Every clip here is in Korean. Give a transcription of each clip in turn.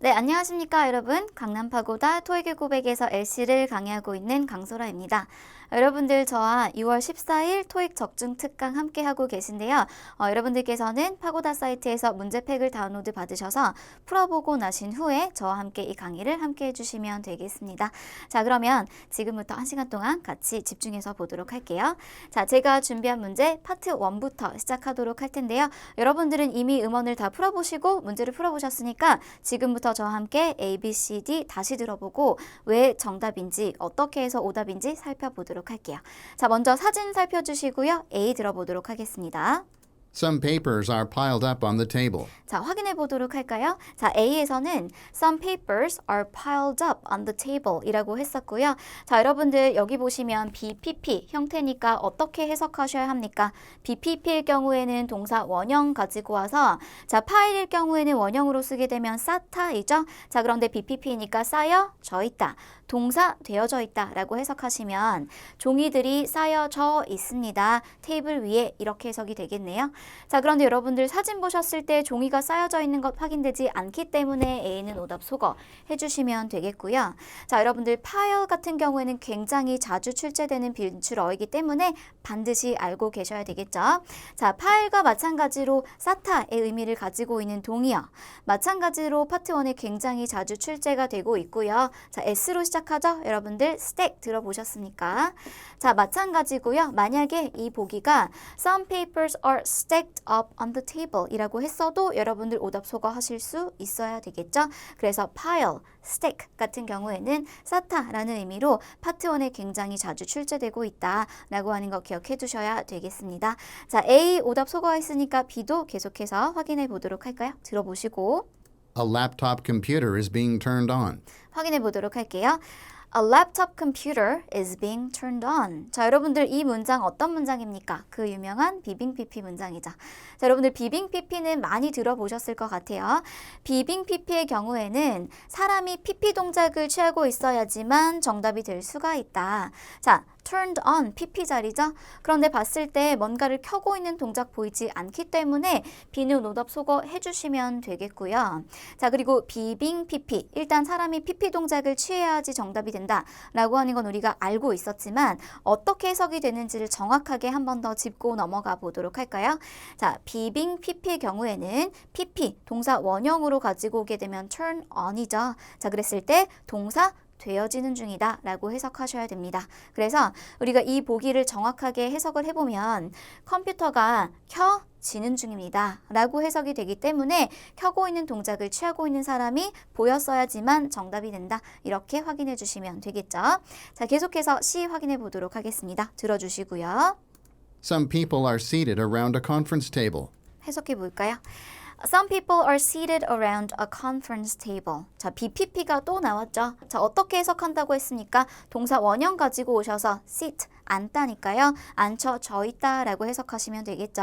네, 안녕하십니까, 여러분. 강남파고다 토익 고백에서 LC를 강의하고 있는 강소라입니다. 여러분들 저와 6월 14일 토익 적중 특강 함께 하고 계신데요. 여러분들께서는 파고다 사이트에서 문제팩을 다운로드 받으셔서 풀어보고 나신 후에 저와 함께 이 강의를 함께 해주시면 되겠습니다. 자, 그러면 지금부터 1시간 동안 같이 집중해서 보도록 할게요. 자, 제가 준비한 문제 파트 1부터 시작하도록 할 텐데요. 여러분들은 이미 음원을 다 풀어보시고 문제를 풀어보셨으니까 지금부터 저와 함께 A, B, C, D 다시 들어보고 왜 정답인지 어떻게 해서 오답인지 살펴보도록 할게요. 자, 먼저 사진 살펴주시고요. A 들어보도록 하겠습니다. Some papers are piled up on the table. 자, 확인해 보도록 할까요? 자, A에서는 some papers are piled up on the table 이라고 했었고요. 자, 여러분들 여기 보시면 BPP 형태니까 어떻게 해석하셔야 합니까? BPP일 경우에는 동사 원형 가지고 와서 자, 파일일 경우에는 원형으로 쓰게 되면 쌓다이죠. 자, 그런데 BPP니까 쌓여져 있다. 동사 되어져 있다 라고 해석하시면 종이들이 쌓여져 있습니다. 테이블 위에 이렇게 해석이 되겠네요. 자, 그런데 여러분들 사진 보셨을 때 종이가 쌓여져 있는 것 확인되지 않기 때문에 A는 오답 속어 해주시면 되겠고요. 자, 여러분들 파일 같은 경우에는 굉장히 자주 출제되는 빈출어이기 때문에 반드시 알고 계셔야 되겠죠. 자, 파일과 마찬가지로 SATA의 의미를 가지고 있는 동의어. 마찬가지로 파트 1에 굉장히 자주 출제가 되고 있고요. 자, S로 시작하죠? 여러분들 stack 들어보셨습니까? 자, 마찬가지고요. 만약에 이 보기가 some papers are stacked up on the table 이라고 했어도 여러분들 오답 속어 하실 수 있어야 되겠죠? 그래서 pile, stack 같은 경우에는 SATA라는 의미로 파트 1에 굉장히 자주 출제되고 있다라고 하는 거 기억해 두셔야 되겠습니다. 자, A 오답 속어 했으니까 B도 계속해서 확인해 보도록 할까요? 들어보시고 A laptop computer is being turned on. 확인해 보도록 할게요. A laptop computer is being turned on. 자, 여러분들 이 문장 어떤 문장입니까? 그 유명한 비빙 PP 문장이죠. 자, 여러분들 비빙 PP는 많이 들어보셨을 것 같아요. 비빙 PP의 경우에는 사람이 PP 동작을 취하고 있어야지만 정답이 될 수가 있다. 자, turned on, PP 자리죠? 그런데 봤을 때 뭔가를 켜고 있는 동작 보이지 않기 때문에 B는 오답 속어 해주시면 되겠고요. 자, 그리고 비빙 PP, 일단 사람이 PP 동작을 취해야지 정답이 된다라고 하는 건 우리가 알고 있었지만 어떻게 해석이 되는지를 정확하게 한 번 더 짚고 넘어가 보도록 할까요? 자, 비빙 PP의 경우에는 PP, 동사 원형으로 가지고 오게 되면 turn on이죠. 자, 그랬을 때 동사 되어지는 중이다 라고 해석하셔야 됩니다. 그래서 우리가 이 보기를 정확하게 해석을 해보면 컴퓨터가 켜지는 중입니다 라고 해석이 되기 때문에 켜고 있는 동작을 취하고 있는 사람이 보였어야지만 정답이 된다. 이렇게 확인해 주시면 되겠죠. 자, 계속해서 C 확인해 보도록 하겠습니다. 들어주시고요. Some people are seated around a conference table. 해석해 볼까요? Some people are seated around a conference table. 자, BPP가 또 나왔죠. 자, 어떻게 해석한다고 했습니까? 동사 원형 가지고 오셔서 sit, 앉다니까요. 앉혀져 있다라고 해석하시면 되겠죠.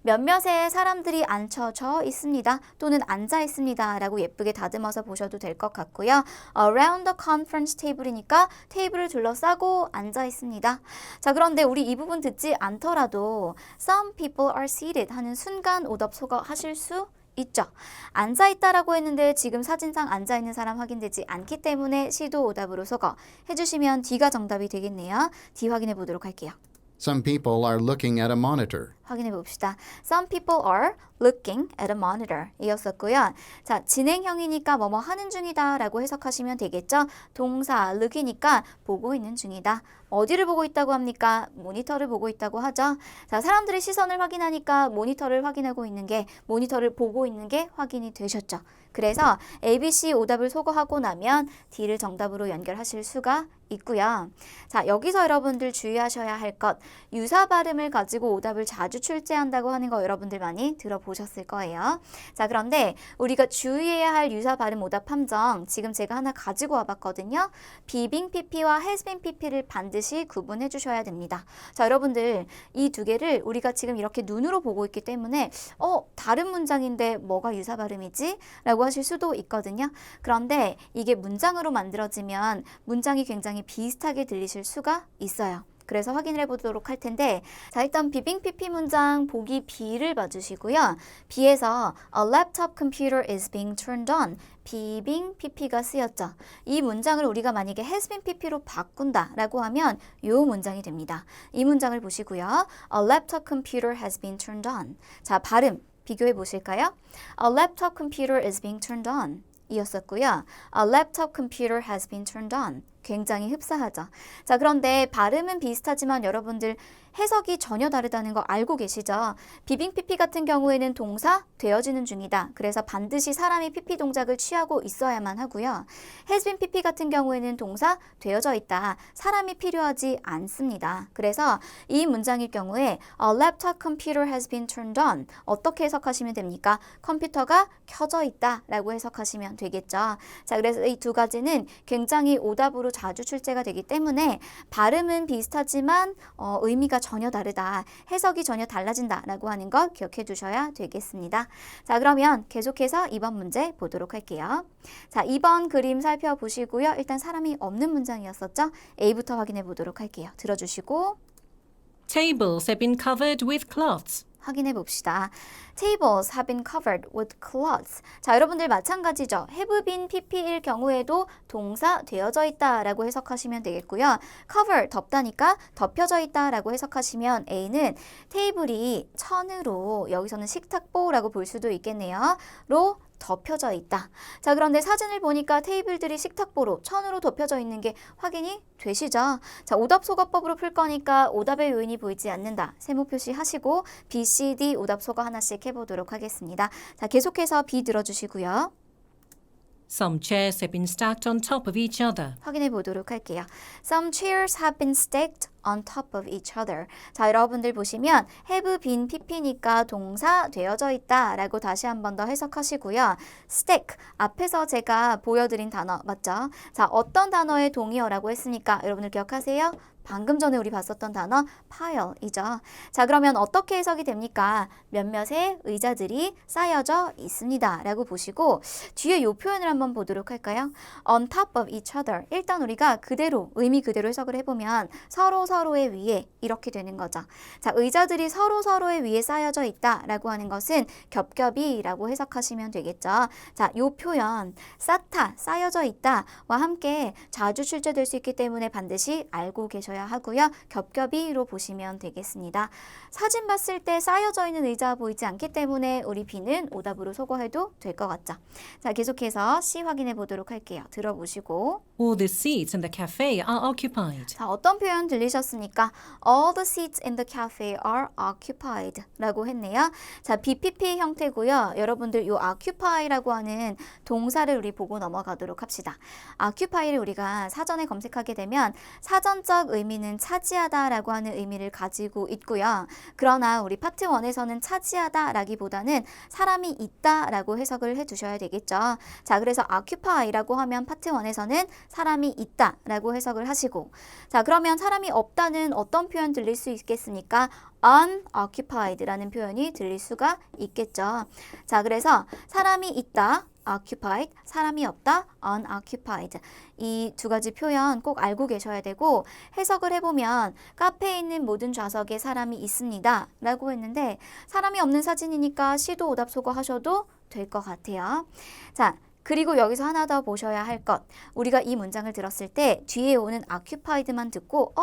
몇몇의 사람들이 앉혀져 있습니다. 또는 앉아 있습니다. 라고 예쁘게 다듬어서 보셔도 될 것 같고요. Around the conference table이니까 테이블을 둘러싸고 앉아 있습니다. 자, 그런데 우리 이 부분 듣지 않더라도 Some people are seated 하는 순간 오답 속어 하실 수 있죠. 앉아있다라고 했는데 지금 사진상 앉아있는 사람 확인되지 않기 때문에 C도 오답으로 속어 해주시면 D가 정답이 되겠네요. D 확인해 보도록 할게요. Some people are looking at a monitor. 확인해 봅시다. Some people are looking at a monitor 이었었고요. 자, 진행형이니까 뭐뭐 하는 중이다 라고 해석하시면 되겠죠. 동사 look이니까 보고 있는 중이다. 어디를 보고 있다고 합니까? 모니터를 보고 있다고 하죠. 자, 사람들의 시선을 확인하니까 모니터를 확인하고 있는 게 모니터를 보고 있는 게 확인이 되셨죠. 그래서 ABC 오답을 소거하고 나면 D를 정답으로 연결하실 수가 있고요. 자, 여기서 여러분들 주의하셔야 할 것, 유사 발음을 가지고 오답을 자주 출제한다고 하는 거 여러분들 많이 들어보셨을 거예요. 자, 그런데 우리가 주의해야 할 유사 발음 오답 함정 지금 제가 하나 가지고 와봤거든요. 비빙 PP와 has been PP를 반드시 구분해 주셔야 됩니다. 자, 여러분들 이 두 개를 우리가 지금 이렇게 눈으로 보고 있기 때문에 다른 문장인데 뭐가 유사 발음이지? 라고 하실 수도 있거든요. 그런데 이게 문장으로 만들어지면 문장이 굉장히 비슷하게 들리실 수가 있어요. 그래서 확인을 해보도록 할 텐데 자 일단 비빙 PP 문장 보기 B를 봐주시고요. B에서 A laptop computer is being turned on. 비빙 PP가 쓰였죠. 이 문장을 우리가 만약에 has been PP로 바꾼다 라고 하면 이 문장이 됩니다. 이 문장을 보시고요. A laptop computer has been turned on. 자 발음 비교해 보실까요? A laptop computer is being turned on. 이었었고요. A laptop computer has been turned on. 굉장히 흡사하죠. 자, 그런데 발음은 비슷하지만 여러분들 해석이 전혀 다르다는 거 알고 계시죠? 비빙 PP 같은 경우에는 동사 되어지는 중이다. 그래서 반드시 사람이 PP 동작을 취하고 있어야만 하고요. has been PP 같은 경우에는 동사 되어져 있다. 사람이 필요하지 않습니다. 그래서 이 문장일 경우에 A laptop computer has been turned on. 어떻게 해석하시면 됩니까? 컴퓨터가 켜져 있다 라고 해석하시면 되겠죠. 자, 그래서 이 두 가지는 굉장히 오답으로 자주 출제가 되기 때문에 발음은 비슷하지만 의미가 전혀 다르다. 해석이 전혀 달라진다 라고 하는 거 기억해 두셔야 되겠습니다. 자, 그러면 계속해서 2번 문제 보도록 할게요. 자, 2번 그림 살펴보시고요. 일단 사람이 없는 문장이었었죠? A부터 확인해 보도록 할게요. 들어주시고 Tables have been covered with cloths. 확인해 봅시다. Tables have been covered with cloths. 자, 여러분들 마찬가지죠. have been PP일 경우에도 동사 되어져 있다 라고 해석하시면 되겠고요. cover, 덮다니까 덮여져 있다 라고 해석하시면 A는 테이블이 천으로, 여기서는 식탁보라고 볼 수도 있겠네요. 로 덮여져 있다. 자, 그런데 사진을 보니까 테이블들이 식탁보로 천으로 덮여져 있는 게 확인이 되시죠? 자, 오답 소거법으로 풀 거니까 오답의 요인이 보이지 않는다. 세모 표시하시고 B, C, D 오답 소거 하나씩 해보도록 하겠습니다. 자, 계속해서 B 들어주시고요. Some chairs have been stacked on top of each other. 확인해 보도록 할게요. Some chairs have been stacked on top of each other. 자, 여러분들 보시면 have been PP니까 동사 되어져 있다 라고 다시 한 번 더 해석하시고요. stack, 앞에서 제가 보여드린 단어 맞죠? 자, 어떤 단어의 동의어라고 했습니까? 여러분들 기억하세요? 방금 전에 우리 봤었던 단어 pile이죠. 자, 그러면 어떻게 해석이 됩니까? 몇몇의 의자들이 쌓여져 있습니다 라고 보시고 뒤에 이 표현을 한번 보도록 할까요? on top of each other. 일단 우리가 그대로 의미 그대로 해석을 해보면 서로의 위에 이렇게 되는 거죠. 자, 의자들이 서로의 위에 쌓여져 있다 라고 하는 것은 겹겹이 라고 해석하시면 되겠죠. 자, 이 표현 쌓다, 쌓여져 있다 와 함께 자주 출제될 수 있기 때문에 반드시 알고 계셔야 하고요. 겹겹이로 보시면 되겠습니다. 사진 봤을 때 쌓여져 있는 의자 보이지 않기 때문에 우리 B는 오답으로 소거해도 될 것 같죠. 자, 계속해서 C 확인해 보도록 할게요. 들어보시고 All the seats in the cafe are occupied. 자, 어떤 표현 들리셨습니까? All the seats in the cafe are occupied 라고 했네요. 자, BPP 형태고요. 여러분들 이 occupy라고 하는 동사를 우리 보고 넘어가도록 합시다. occupy를 우리가 사전에 검색하게 되면 사전적 의미는 차지하다 라고 하는 의미를 가지고 있고요. 그러나 우리 파트 1에서는 차지하다 라기보다는 사람이 있다 라고 해석을 해 두셔야 되겠죠. 자, 그래서 occupy라고 하면 파트 1에서는 사람이 있다 라고 해석을 하시고 자, 그러면 사람이 없다는 어떤 표현 들릴 수 있겠습니까? unoccupied라는 표현이 들릴 수가 있겠죠. 자, 그래서 사람이 있다 occupied, 사람이 없다 unoccupied. 이 두 가지 표현 꼭 알고 계셔야 되고 해석을 해보면 카페에 있는 모든 좌석에 사람이 있습니다 라고 했는데 사람이 없는 사진이니까 C도 오답 소거 하셔도 될 것 같아요. 자, 그리고 여기서 하나 더 보셔야 할 것. 우리가 이 문장을 들었을 때 뒤에 오는 occupied만 듣고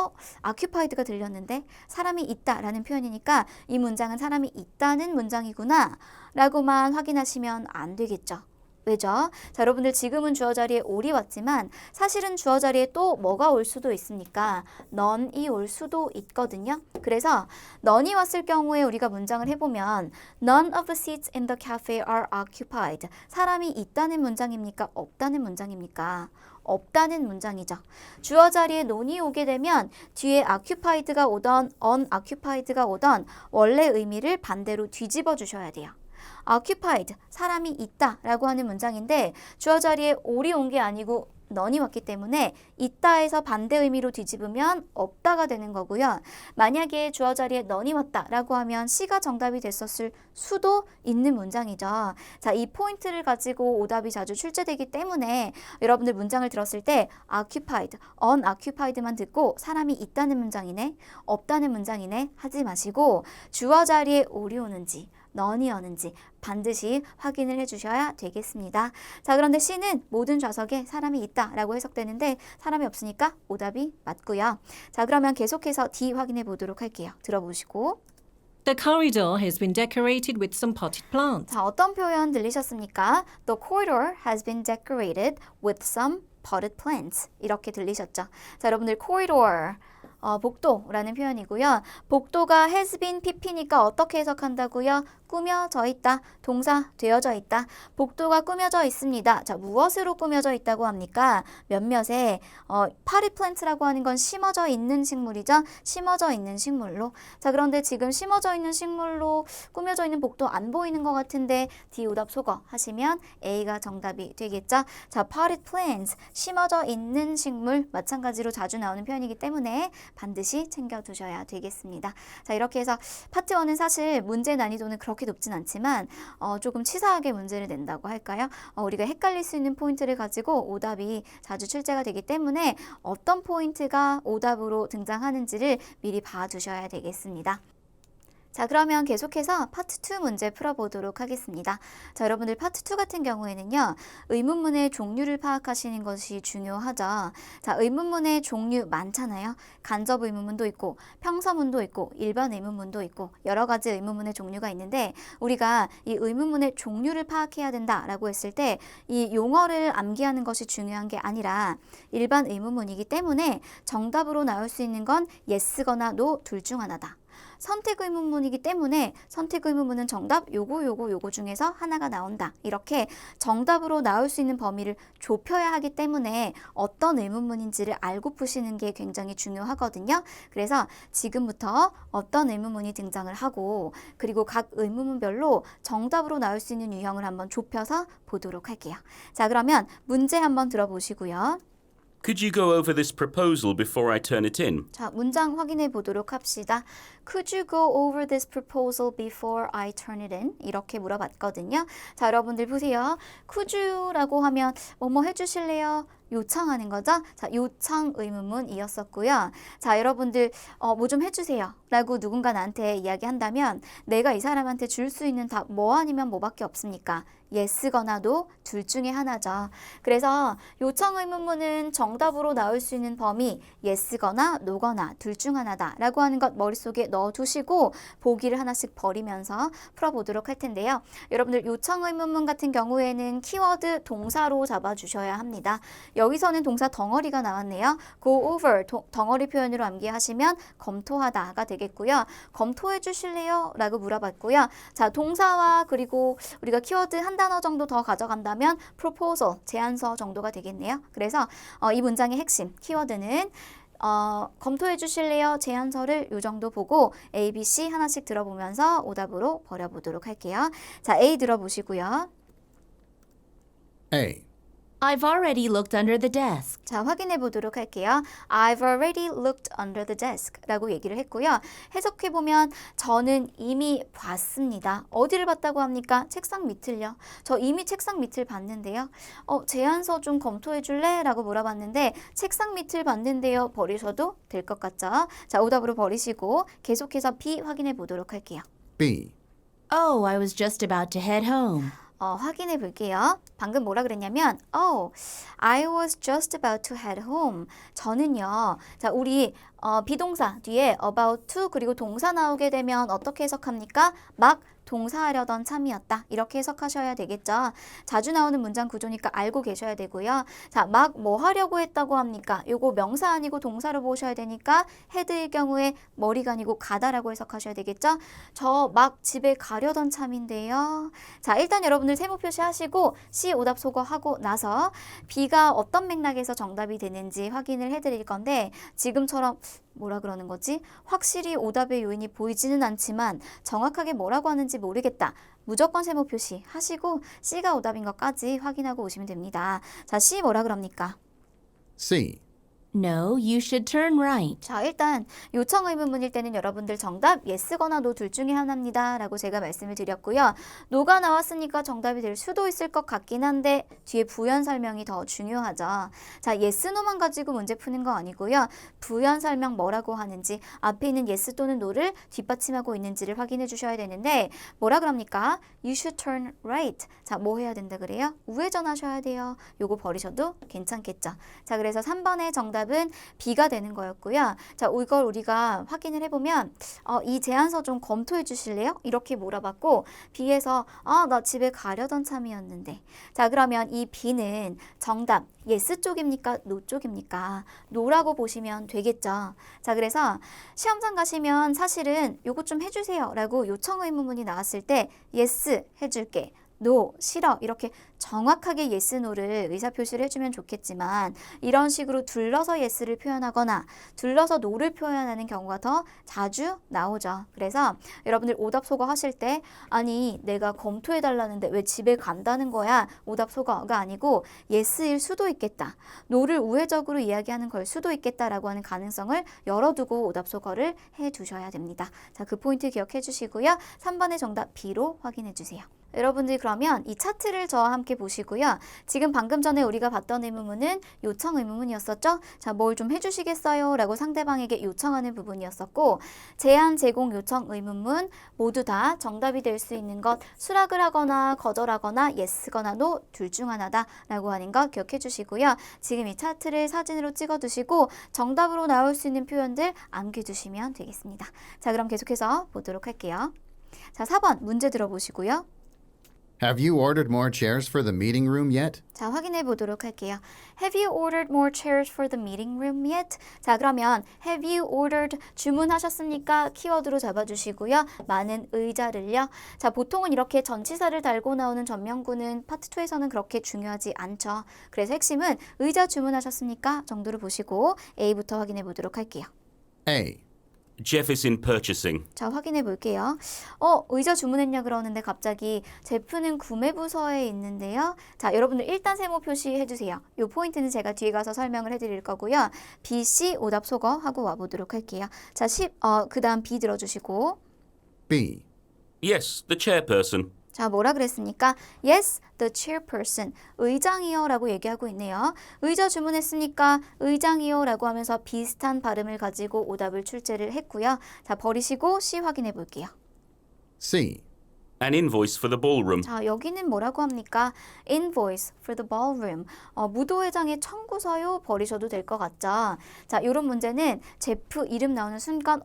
occupied가 들렸는데 사람이 있다라는 표현이니까 이 문장은 사람이 있다는 문장이구나 라고만 확인하시면 안 되겠죠. 왜죠? 자, 여러분들 지금은 주어 자리에 all이 왔지만 사실은 주어 자리에 또 뭐가 올 수도 있습니까? none이 올 수도 있거든요. 그래서 none이 왔을 경우에 우리가 문장을 해보면 None of the seats in the cafe are occupied. 사람이 있다는 문장입니까? 없다는 문장입니까? 없다는 문장이죠. 주어 자리에 none이 오게 되면 뒤에 occupied가 오던 unoccupied가 오던 원래 의미를 반대로 뒤집어 주셔야 돼요. occupied, 사람이 있다 라고 하는 문장인데 주어 자리에 all이 온 게 아니고 none이 왔기 때문에 있다에서 반대 의미로 뒤집으면 없다가 되는 거고요. 만약에 주어 자리에 none이 왔다라고 하면 C가 정답이 됐었을 수도 있는 문장이죠. 자, 이 포인트를 가지고 오답이 자주 출제되기 때문에 여러분들 문장을 들었을 때 occupied, unoccupied만 듣고 사람이 있다는 문장이네, 없다는 문장이네 하지 마시고 주어 자리에 오리 오는지 none이 오는지 반드시 확인을 해주셔야 되겠습니다. 자, 그런데 C는 모든 좌석에 사람이 있다라고 해석되는데 사람이 없으니까 오답이 맞고요. 자, 그러면 계속해서 D 확인해 보도록 할게요. 들어보시고. The corridor has been decorated with some potted plants. 자, 어떤 표현 들리셨습니까? The corridor has been decorated with some potted plants. 이렇게 들리셨죠? 자, 여러분들 corridor 복도라는 표현이고요. 복도가 has been pp니까 어떻게 해석한다고요? 꾸며져 있다. 동사 되어져 있다. 복도가 꾸며져 있습니다. 자, 무엇으로 꾸며져 있다고 합니까? 몇몇에 potted plant라고 하는 건 심어져 있는 식물이죠. 심어져 있는 식물로. 자, 그런데 지금 심어져 있는 식물로 꾸며져 있는 복도 안 보이는 것 같은데 D 오답 속어 하시면 A가 정답이 되겠죠. 자, potted plants 심어져 있는 식물 마찬가지로 자주 나오는 표현이기 때문에 반드시 챙겨두셔야 되겠습니다. 자, 이렇게 해서 파트 1은 사실 문제 난이도는 그렇게 높진 않지만 조금 치사하게 문제를 낸다고 할까요? 우리가 헷갈릴 수 있는 포인트를 가지고 오답이 자주 출제가 되기 때문에 어떤 포인트가 오답으로 등장하는지를 미리 봐두셔야 되겠습니다. 자, 그러면 계속해서 파트 2 문제 풀어보도록 하겠습니다. 자, 여러분들 파트 2 같은 경우에는요. 의문문의 종류를 파악하시는 것이 중요하죠. 자, 의문문의 종류 많잖아요. 간접 의문문도 있고 평서문도 있고 일반 의문문도 있고 여러 가지 의문문의 종류가 있는데 우리가 이 의문문의 종류를 파악해야 된다라고 했을 때 이 용어를 암기하는 것이 중요한 게 아니라 일반 의문문이기 때문에 정답으로 나올 수 있는 건 yes거나 no 둘 중 하나다. 선택 의문문이기 때문에 선택 의문문은 정답 요거 중에서 하나가 나온다. 이렇게 정답으로 나올 수 있는 범위를 좁혀야 하기 때문에 어떤 의문문인지를 알고 푸시는 게 굉장히 중요하거든요. 그래서 지금부터 어떤 의문문이 등장을 하고 그리고 각 의문문별로 정답으로 나올 수 있는 유형을 한번 좁혀서 보도록 할게요. 자, 그러면 문제 한번 들어보시고요. Could you go over this proposal before I turn it in? 자, 문장 확인해 보도록 합시다. Could you go over this proposal before I turn it in? 이렇게 물어봤거든요. 자, 여러분들 보세요. Could you라고 하면 뭐뭐 해주실래요? 요청하는 거죠. 자, 요청 의문문이었었고요. 자, 여러분들 뭐 좀 해주세요 라고 누군가 나한테 이야기한다면 내가 이 사람한테 줄 수 있는 답 뭐 아니면 뭐밖에 없습니까? yes거나 no 둘 중에 하나죠. 그래서 요청 의문문은 정답으로 나올 수 있는 범위 yes거나 no거나 둘 중 하나다 라고 하는 것 머릿속에 넣어두시고 보기를 하나씩 버리면서 풀어보도록 할 텐데요. 여러분들 요청 의문문 같은 경우에는 키워드 동사로 잡아주셔야 합니다. 여기서는 동사 덩어리가 나왔네요. go over 덩어리 표현으로 암기하시면 검토하다가 되겠고요. 검토해 주실래요? 라고 물어봤고요. 자, 동사와 그리고 우리가 키워드 한 단어 정도 더 가져간다면 proposal, 제안서 정도가 되겠네요. 그래서 이 문장의 핵심 키워드는 검토해 주실래요? 제안서를 이 정도 보고 A, B, C 하나씩 들어보면서 오답으로 버려보도록 할게요. 자, A 들어보시고요. A. I've already looked under the desk. 자, 확인해 보도록 할게요. I've already looked under the desk 라고 얘기를 했고요. 해석해보면 저는 이미 봤습니다. 어디를 봤다고 합니까? 책상 밑을요. 저 이미 책상 밑을 봤는데요. 제안서 좀 검토해 줄래? 라고 물어봤는데 책상 밑을 봤는데요. 버리셔도 될 것 같죠? 자, 오답으로 버리시고 계속해서 B 확인해 보도록 할게요. B. Oh, I was just about to head home. 확인해 볼게요. 방금 뭐라 그랬냐면 I was just about to head home. 저는요. 자, 우리 비동사 뒤에 about to 그리고 동사 나오게 되면 어떻게 해석합니까? 막 동사하려던 참이었다. 이렇게 해석하셔야 되겠죠. 자주 나오는 문장 구조니까 알고 계셔야 되고요. 자, 막 뭐 하려고 했다고 합니까? 요거 명사 아니고 동사로 보셔야 되니까 헤드의 경우에 머리가 아니고 가다라고 해석하셔야 되겠죠. 저 막 집에 가려던 참인데요. 자, 일단 여러분들 세모 표시하시고 C 오답 소거하고 나서 B가 어떤 맥락에서 정답이 되는지 확인을 해드릴 건데 지금처럼 뭐라 그러는 거지? 확실히 오답의 요인이 보이지는 않지만 정확하게 뭐라고 하는지 모르겠다. 무조건 세모 표시 하시고 C가 오답인 것까지 확인하고 오시면 됩니다. 자, C 뭐라 그럽니까? C. No, you should turn right. 자, 일단 요청 의문문일 때는 여러분들 정답 yes거나 no 둘 중에 하나입니다 라고 제가 말씀을 드렸고요. no가 나왔으니까 정답이 될 수도 있을 것 같긴 한데 뒤에 부연 설명이 더 중요하죠. 자, yes, no만 가지고 문제 푸는 거 아니고요. 부연 설명 뭐라고 하는지 앞에 있는 yes 또는 no를 뒷받침하고 있는지를 확인해 주셔야 되는데 뭐라 그럽니까? You should turn right. 자, 뭐 해야 된다 그래요? 우회전하셔야 돼요. 요거 버리셔도 괜찮겠죠. 자, 그래서 3번의 정답은 B가 되는 거였고요. 자, 이걸 우리가 확인을 해보면 이 제안서 좀 검토해 주실래요? 이렇게 물어봤고 B에서 나 집에 가려던 참이었는데 자, 그러면 이 B는 정답 yes 쪽입니까? no 쪽입니까? no라고 보시면 되겠죠. 자, 그래서 시험장 가시면 사실은 요거 좀 해주세요 라고 요청 의문문이 나왔을 때 yes 해줄게, no 싫어 이렇게 정확하게 yes, no를 의사표시를 해주면 좋겠지만 이런 식으로 둘러서 yes를 표현하거나 둘러서 no를 표현하는 경우가 더 자주 나오죠. 그래서 여러분들 오답 소거 하실 때 아니 내가 검토해달라는데 왜 집에 간다는 거야? 오답 소거가 아니고 yes일 수도 있겠다. no를 우회적으로 이야기하는 걸 수도 있겠다라고 하는 가능성을 열어두고 오답 소거를 해두셔야 됩니다. 자, 그 포인트 기억해 주시고요. 3번의 정답 B로 확인해 주세요. 여러분들 그러면 이 차트를 저와 함께 보시고요. 지금 방금 전에 우리가 봤던 의문문은 요청 의문문이었었죠. 자, 뭘 좀 해주시겠어요? 라고 상대방에게 요청하는 부분이었었고 제안, 제공, 요청 의문문 모두 다 정답이 될 수 있는 것 수락을 하거나 거절하거나 yes거나 no 둘 중 하나다 라고 하는 거 기억해 주시고요. 지금 이 차트를 사진으로 찍어 두시고 정답으로 나올 수 있는 표현들 암기 두시면 되겠습니다. 자, 그럼 계속해서 보도록 할게요. 자, 4번 문제 들어보시고요. Have you ordered more chairs for the meeting room yet? 자, 확인해 보도록 할게요. Have you ordered more chairs for the meeting room yet? 자, 그러면 have you ordered 주문하셨습니까? 키워드로 잡아주시고요. 많은 의자를요. 자, 보통은 이렇게 전치사를 달고 나오는 전명구는 파트 2에서는 그렇게 중요하지 않죠. 그래서 핵심은 의자 주문하셨습니까? 정도를 보시고 A부터 확인해 보도록 할게요. A. Jeff is in purchasing. 자, 확인해 볼게요. 의자 주문했냐 그러는데 갑자기 제프는 구매 부서에 있는데요. 자, 여러분들 일단 세모 표시해 주세요. 이 포인트는 제가 뒤에 가서 설명을 해드릴 거고요. B, C 오답 소거 하고 와보도록 할게요. 자, 그 다음 B 들어주시고 B. Yes, the chairperson. 자, 뭐라 그랬습니까? Yes, the chairperson. 의장이요 라고 얘기하고 있네요. 의자 주문했습니까? 의장이요 라고 하면서 비슷한 발음을 가지고 오답을 출제를 했고요. 자, 버리시고 C 확인해 볼게요. C. An invoice for the ballroom. 자, 여기는 뭐라고 합니까? Invoice for the ballroom. 무도회장의 청구서요 버리셔도 될 것 같죠? 자, 이런 문제는 제프 이름 나오는 순간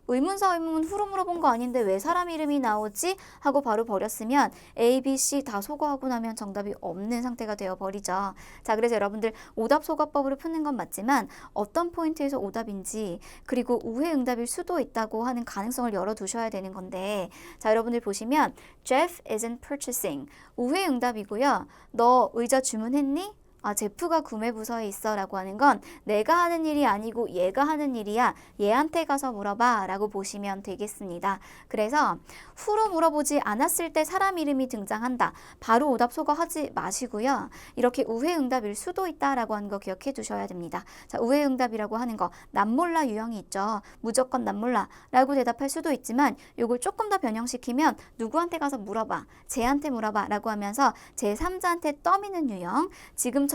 의문사 의문문 후로 물어본 거 아닌데 왜 사람 이름이 나오지? 하고 바로 버렸으면 A, B, C 다 소거하고 나면 정답이 없는 상태가 되어버리죠. 자, 그래서 여러분들 오답 소거법으로 푸는 건 맞지만 어떤 포인트에서 오답인지 그리고 우회 응답일 수도 있다고 하는 가능성을 열어두셔야 되는 건데 자, 여러분들 보시면 Jeff isn't purchasing. 우회 응답이고요. 너 의자 주문했니? 제프가 구매 부서에 있어 라고 하는 건 내가 하는 일이 아니고 얘가 하는 일이야. 얘한테 가서 물어봐 라고 보시면 되겠습니다. 그래서 후로 물어보지 않았을 때 사람 이름이 등장한다. 바로 오답 소거하지 마시고요. 이렇게 우회응답일 수도 있다 라고 하는 거 기억해 두셔야 됩니다. 자, 우회응답이라고 하는 거 남몰라 유형이 있죠. 무조건 남몰라 라고 대답할 수도 있지만 요걸 조금 더 변형시키면 누구한테 가서 물어봐. 쟤한테 물어봐 라고 하면서 제3자한테 떠미는 유형. 지금처럼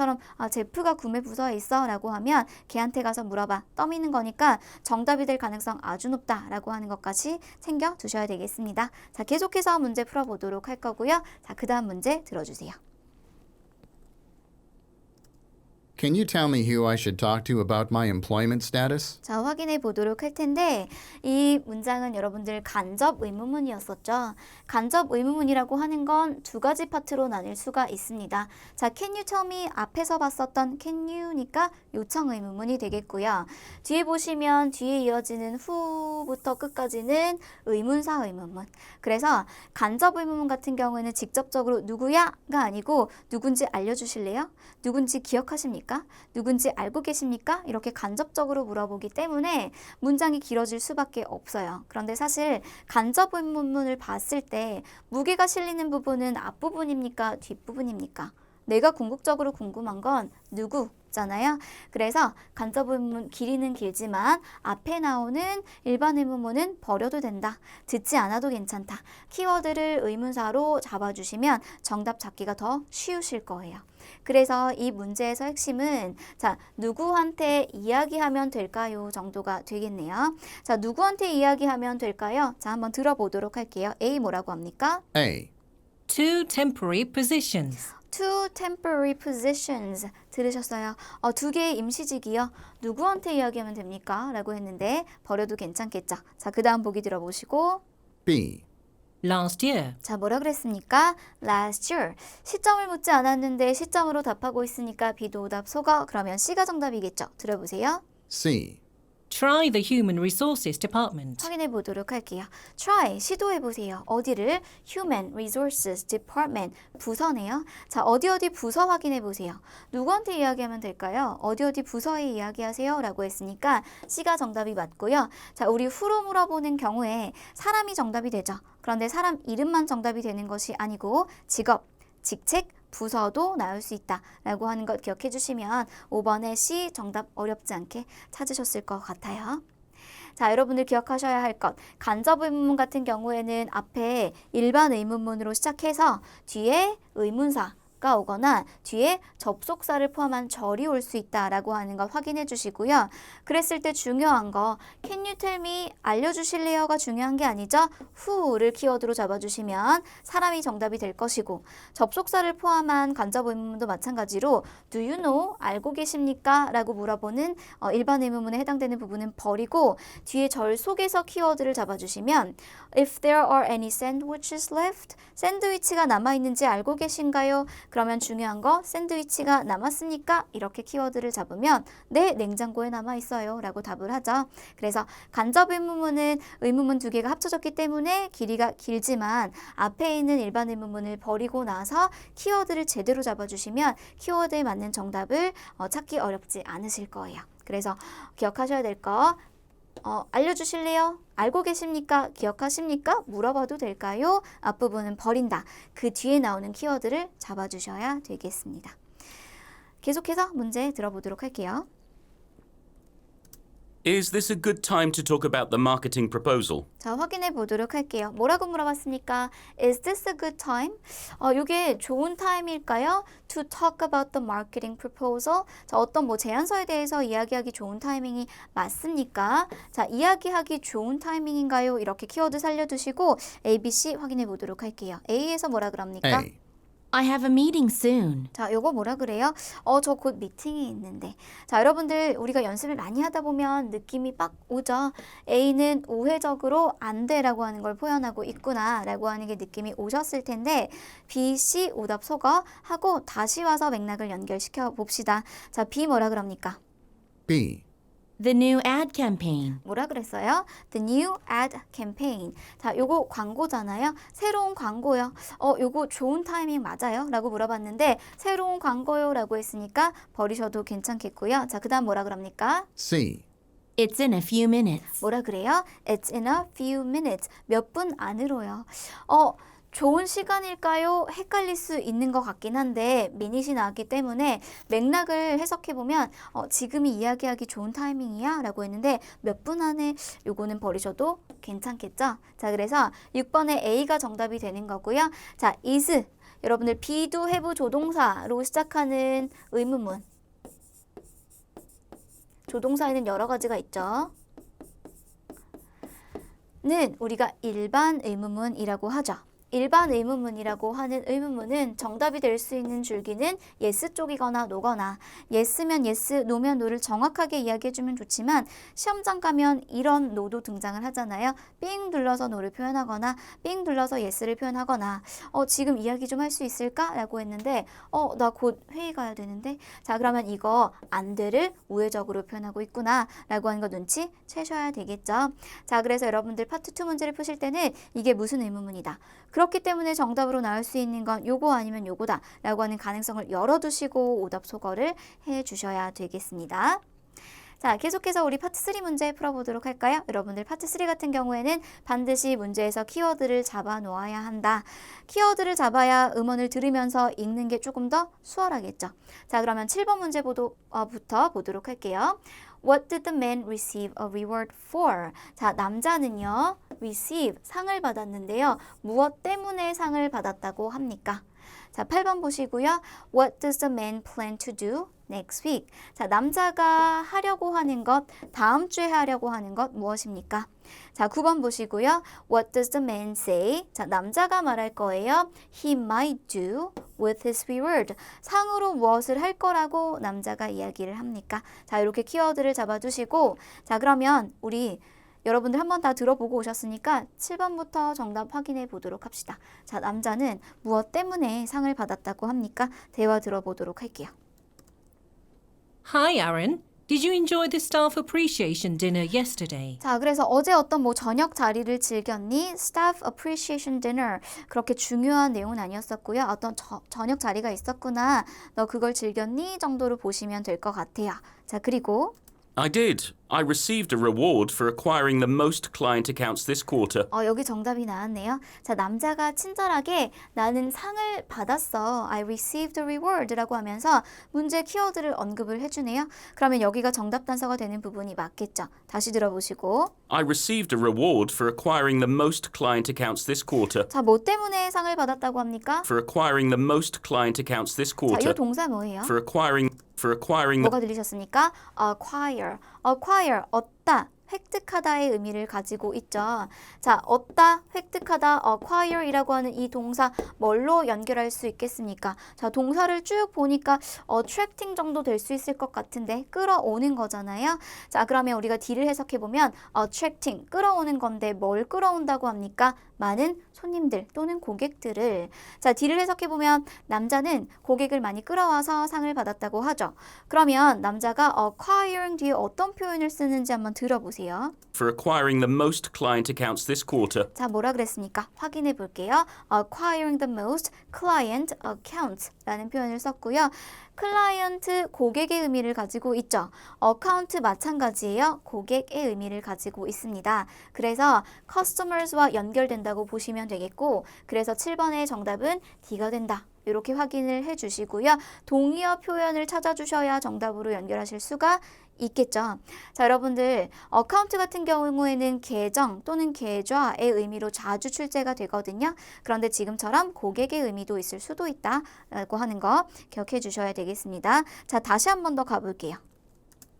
제프가 구매 부서에 있어 라고 하면 걔한테 가서 물어봐. 떠미는 거니까 정답이 될 가능성 아주 높다 라고 하는 것까지 챙겨 두셔야 되겠습니다. 자, 계속해서 문제 풀어보도록 할 거고요. 자, 그 다음 문제 들어주세요. Can you tell me who I should talk to about my employment status? 자, 확인해 보도록 할 텐데 이 문장은 여러분들 간접 의문문이었었죠. 간접 의문문이라고 하는 건 두 가지 파트로 나뉠 수가 있습니다. 자, can you tell me 앞에서 봤었던 can you니까 요청 의문문이 되겠고요. 뒤에 보시면 뒤에 이어지는 후부터 끝까지는 의문사 의문문. 그래서 간접 의문문 같은 경우에는 직접적으로 누구야가 아니고 누군지 알려주실래요? 누군지 기억하십니까? 누군지 알고 계십니까? 이렇게 간접적으로 물어보기 때문에 문장이 길어질 수밖에 없어요. 그런데 사실 간접 의문문을 봤을 때 무게가 실리는 부분은 앞부분입니까? 뒷부분입니까? 내가 궁극적으로 궁금한 건 누구잖아요. 그래서 간접 의문문 길이는 길지만 앞에 나오는 일반 의문문은 버려도 된다. 듣지 않아도 괜찮다. 키워드를 의문사로 잡아주시면 정답 찾기가 더 쉬우실 거예요. 그래서 이 문제에서 핵심은 자, 누구한테 이야기하면 될까요? 정도가 되겠네요. 자, 누구한테 이야기하면 될까요? 자, 한번 들어보도록 할게요. A 뭐라고 합니까? A. Two temporary positions. Two temporary positions 들으셨어요? 두 개의 임시직이요. 누구한테 이야기하면 됩니까? 라고 했는데 버려도 괜찮겠죠. 자, 그 다음 보기 들어보시고 B. Last year. 자, 뭐라 그랬습니까? Last year. 시점을 묻지 않았는데 시점으로 답하고 있으니까 B도 오답 속어. 그러면 C가 정답이겠죠. 들어보세요. C. Try the Human Resources Department. 확인해 보도록 할게요. Try, 시도해 보세요. 어디를? Human Resources Department, 부서네요. 자, 어디 부서 확인해 보세요. 누구한테 이야기하면 될까요? 어디 부서에 이야기하세요? 라고 했으니까 C가 정답이 맞고요. 자, 우리 후로 물어보는 경우에 사람이 정답이 되죠. 그런데 사람 이름만 정답이 되는 것이 아니고 직업, 직책, 부서도 나올 수 있다라고 하는 것 기억해 주시면 5번의 C 정답 어렵지 않게 찾으셨을 것 같아요. 자, 여러분들 기억하셔야 할 것. 간접 의문문 같은 경우에는 앞에 일반 의문문으로 시작해서 뒤에 의문사가 오거나 뒤에 접속사를 포함한 절이 올 수 있다라고 하는 것 확인해 주시고요. 그랬을 때 중요한 거 Can you tell me? 알려주실래요가 중요한 게 아니죠. who를 키워드로 잡아주시면 사람이 정답이 될 것이고 접속사를 포함한 간접 의문문도 마찬가지로 Do you know? 알고 계십니까? 라고 물어보는 일반 의문문에 해당되는 부분은 버리고 뒤에 절 속에서 키워드를 잡아주시면 If there are any sandwiches left? 샌드위치가 남아있는지 알고 계신가요? 그러면 중요한 거 샌드위치가 남았습니까? 이렇게 키워드를 잡으면 네, 냉장고에 남아있어요 라고 답을 하죠. 그래서 간접 의문문은 의문문 두 개가 합쳐졌기 때문에 길이가 길지만 앞에 있는 일반 의문문을 버리고 나서 키워드를 제대로 잡아주시면 키워드에 맞는 정답을 찾기 어렵지 않으실 거예요. 그래서 기억하셔야 될 거 알려주실래요? 알고 계십니까? 기억하십니까? 물어봐도 될까요? 앞부분은 버린다. 그 뒤에 나오는 키워드를 잡아주셔야 되겠습니다. 계속해서 문제 들어보도록 할게요. Is this a good time to talk about the marketing proposal? 자, 확인해 보도록 할게요. 뭐라고 물어봤습니까? Is this a good time? 이게 좋은 타임일까요? To talk about the marketing proposal. 자, 어떤 제안서에 대해서 이야기하기 좋은 타이밍이 맞습니까? 자, 이야기하기 좋은 타이밍인가요? 이렇게 키워드 살려두시고 A, B, C 확인해 보도록 할게요. A에서 뭐라 그럽니까? A. I have a meeting soon. 자, 요거 뭐라 그래요? 저 곧 미팅이 있는데. 자, 여러분들 우리가 연습을 많이 하다 보면 느낌이 빡 오죠. A는 우회적으로 안 돼라고 하는 걸 표현하고 있구나 라고 하는 게 느낌이 오셨을 텐데 B, C 오답 속어 하고 다시 와서 맥락을 연결시켜 봅시다. 자, B 뭐라 그럽니까? B. The new ad campaign. 뭐라 그랬어요? The new ad campaign. 자, 요거 광고잖아요. 새로운 광고요. 요거 좋은 타이밍 맞아요? 라고 물어봤는데 새로운 광고요 라고 했으니까 버리셔도 괜찮겠고요. 자, 그 다음 뭐라 그럽니까? C. It's in a few minutes. 뭐라 그래요? It's in a few minutes. 몇 분 안으로요. 좋은 시간일까요? 헷갈릴 수 있는 것 같긴 한데 미닛이 나왔기 때문에 맥락을 해석해보면 지금이 이야기하기 좋은 타이밍이야 라고 했는데 몇 분 안에 요거는 버리셔도 괜찮겠죠? 자, 그래서 6번의 A가 정답이 되는 거고요. 자, is 여러분들 be도 have 조동사로 시작하는 의문문 조동사에는 여러 가지가 있죠. 는 우리가 일반 의문문이라고 하죠. 일반 의문문이라고 하는 의문문은 정답이 될 수 있는 줄기는 yes 쪽이거나 no거나 yes면 yes, no면 no를 정확하게 이야기해주면 좋지만 시험장 가면 이런 no도 등장을 하잖아요. 삥 둘러서 no를 표현하거나 삥 둘러서 yes를 표현하거나 지금 이야기 좀 할 수 있을까? 라고 했는데 나 곧 회의 가야 되는데 자, 그러면 이거 안 돼를 우회적으로 표현하고 있구나 라고 하는 거 눈치 채셔야 되겠죠. 자, 그래서 여러분들 파트 2 문제를 푸실 때는 이게 무슨 의문문이다. 그렇기 때문에 정답으로 나올 수 있는 건 요거 아니면 요거다 라고 하는 가능성을 열어두시고 오답 소거를 해주셔야 되겠습니다. 자, 계속해서 우리 파트 3 문제 풀어보도록 할까요? 여러분들 파트 3 같은 경우에는 반드시 문제에서 키워드를 잡아 놓아야 한다. 키워드를 잡아야 음원을 들으면서 읽는 게 조금 더 수월하겠죠. 자, 그러면 7번 문제부터 보도록 할게요. What did the man receive a reward for? 자, 남자는요, receive, 상을 받았는데요. 무엇 때문에 상을 받았다고 합니까? 자, 8번 보시고요. What does the man plan to do next week? 자, 남자가 하려고 하는 것, 다음 주에 하려고 하는 것 무엇입니까? 자, 9번 보시고요. What does the man say? 자, 남자가 말할 거예요. He might do with his reward. 상으로 무엇을 할 거라고 남자가 이야기를 합니까? 자, 이렇게 키워드를 잡아두시고, 자, 그러면 우리 여러분들 한번 다 들어보고 오셨으니까 7번부터 정답 확인해 보도록 합시다. 자, 남자는 무엇 때문에 상을 받았다고 합니까? 대화 들어보도록 할게요. Hi, Aaron. Did you enjoy the staff appreciation dinner yesterday? 자, 그래서 어제 어떤 뭐 저녁 자리를 즐겼니? Staff Appreciation Dinner. 그렇게 중요한 내용은 아니었었고요. 어떤 저녁 자리가 있었구나. 너 그걸 즐겼니? 정도로 보시면 될 것 같아요. 자, 그리고 I did. I received a reward for acquiring the most client accounts this quarter. 여기 정답이 나왔네요. 자, 남자가 친절하게 나는 상을 받았어. I received a reward라고 하면서 문제 키워드를 언급을 해주네요. 그러면 여기가 정답 단서가 되는 부분이 맞겠죠. 다시 들어보시고. I received a reward for acquiring the most client accounts this quarter. 자, 뭐 때문에 상을 받았다고 합니까? For acquiring the most client accounts this 자, 이 quarter. 동사 뭐예요? For acquiring 뭐가 들리셨습니까? acquire. acquire, 얻다, 획득하다의 의미를 가지고 있죠. 자, 얻다, 획득하다, acquire이라고 하는 이 동사 뭘로 연결할 수 있겠습니까? 자, 동사를 쭉 보니까 attracting 정도 될 수 있을 것 같은데 끌어오는 거잖아요. 자, 그러면 우리가 D를 해석해보면 attracting, 끌어오는 건데 뭘 끌어온다고 합니까? 많은 손님들 또는 고객들을. 자, D를 해석해보면 남자는 고객을 많이 끌어와서 상을 받았다고 하죠. 그러면 남자가 acquiring 뒤에 어떤 표현을 쓰는지 한번 들어보세요. for acquiring the most client accounts this quarter. 자, 뭐라 그랬습니까? 확인해 볼게요. acquiring the most client accounts 라는 표현을 썼고요. 클라이언트, 고객의 의미를 가지고 있죠. 어카운트 마찬가지예요. 고객의 의미를 가지고 있습니다. 그래서 customers와 연결된다고 보시면 되겠고, 그래서 7번의 정답은 D가 된다. 이렇게 확인을 해주시고요. 동의어 표현을 찾아주셔야 정답으로 연결하실 수가 있겠죠. 자, 여러분들 어카운트 같은 경우에는 계정 또는 계좌의 의미로 자주 출제가 되거든요. 그런데 지금처럼 고객의 의미도 있을 수도 있다라고 하는 거 기억해 주셔야 되겠습니다. 자, 다시 한 번 더 가볼게요.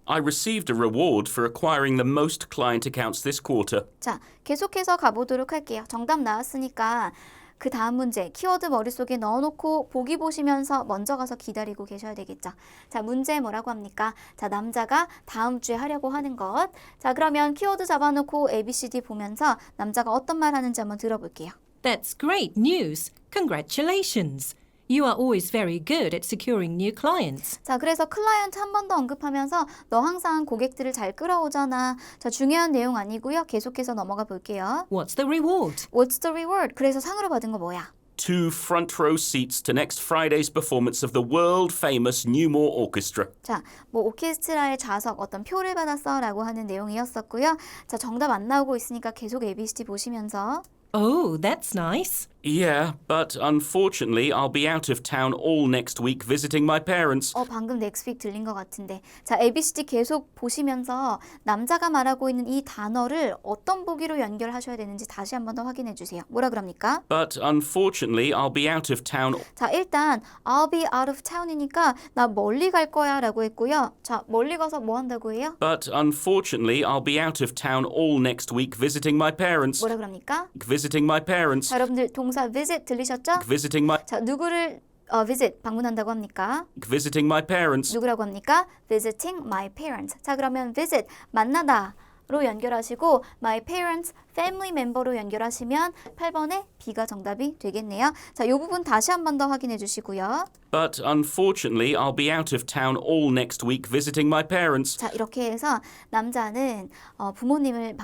I received a reward for acquiring the most client accounts this quarter. 자, 계속해서 가보도록 할게요. 정답 나왔으니까 그 다음 문제 키워드 머릿속에 넣어놓고 보기 보시면서 먼저 가서 기다리고 계셔야 되겠죠. 자, 문제 뭐라고 합니까? 자, 남자가 다음 주에 하려고 하는 것. 자, 그러면 키워드 잡아놓고 ABCD 보면서 남자가 어떤 말 하는지 한번 들어볼게요. That's great news. Congratulations. You are always very good at securing new clients. 자, 그래서 클라이언트 한 번 더 언급하면서 너 항상 고객들을 잘 끌어오잖아. 자, 중요한 내용 아니고요. 계속해서 넘어가 볼게요. What's the reward? What's the reward? 그래서 상으로 받은 거 뭐야? 2 front row seats to next Friday's performance of the world famous Newmore Orchestra. 자, 뭐 오케스트라의 좌석 어떤 표를 받았어 라고 하는 내용이었었고요. 자, 정답 안 나오고 있으니까 계속 ABCD 보시면서 Oh, that's nice. Yeah, but unfortunately I'll be out of town all next week visiting my parents. 방금 next week 들린 것 같은데. 자, ABCD 계속 보시면서 남자가 말하고 있는 이 단어를 어떤 보기로 연결하셔야 되는지 다시 한 번 더 확인해 주세요. 뭐라 그럽니까? But unfortunately I'll be out of town. 자, 일단 I'll be out of town이니까 나 멀리 갈 거야 라고 했고요. 자, 멀리 가서 뭐 한다고 해요? But unfortunately I'll be out of town all next week visiting my parents. 뭐라 그럽니까? Visiting my parents. 자, 여러분들 동사 visit 들리셨죠? Visiting my 자, 누구를 visit 방문한다고 합니까? visiting my parents. 누구라고 합니까? visiting my parents. 자, 그러면 visit 만나다. 로 연결하시고 my parents, family member로 연결하시면 8번의 B가 정답이 되겠네요. 자, 이 부분 다시 한 번 더 확인해 주시고요. But unfortunately, I'll be out of town all next week visiting my parents. 자, 이렇게 해서 남자는 부모님을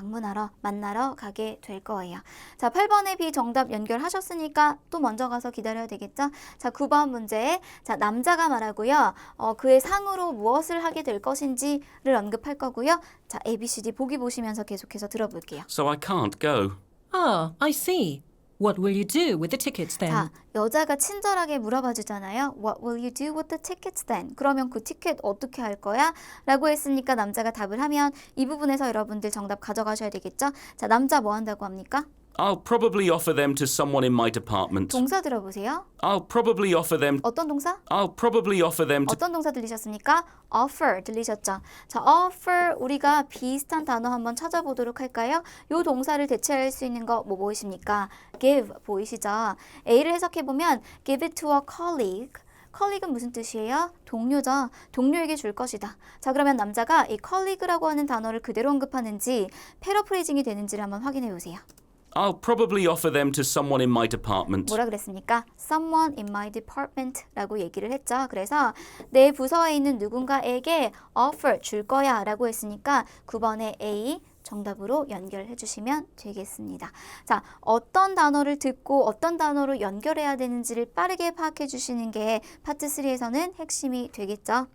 만나러 가게 될 거예요. 자, 8번의 B 정답 연결하셨으니까 또 먼저 가서 기다려야 되겠죠? 자, 9번 문제. 자, 남자가 말하고요. 그의 상으로 무엇을 하게 될 것인지를 언급할 거고요. 자, A, B, C, D 보기 보시면서 계속해서 들어볼게요. So I can't go. Ah, I see. What will you do with the tickets then? 자, 여자가 친절하게 물어봐 주잖아요. What will you do with the tickets then? 그러면 그 티켓 어떻게 할 거야? 라고 했으니까 남자가 답을 하면 이 부분에서 여러분들 정답 가져가셔야 되겠죠? 자, 남자 뭐 한다고 합니까? I'll probably offer them to someone in my department. 동사 들어보세요. I'll probably offer them. 어떤 동사? I'll probably offer them to. 어떤 동사 들리셨습니까? offer 들리셨죠? 자, offer 우리가 비슷한 단어 한번 찾아보도록 할까요? 요 동사를 대체할 수 있는 거 뭐 보이십니까? give 보이시죠? A를 해석해보면 give it to a colleague. colleague은 무슨 뜻이에요? 동료죠. 동료에게 줄 것이다. 자, 그러면 남자가 이 colleague라고 하는 단어를 그대로 언급하는지 패러프레이징이 되는지를 한번 확인해 보세요. I'll probably offer them to someone in my department. 뭐라 그랬습니까? Someone in my department 라고 얘기를 했죠. 그래서 내 부서에 있는 누군가에게 offer 줄 거야 라고 했으니까 9번의 A 정답으로 연결해 주시면 되겠습니다. 자, 어떤 단어를 듣고 어떤 단어로 연결해야 되는지를 빠르게 파악해 주시는 게 파트 3에서는 핵심이 되겠죠.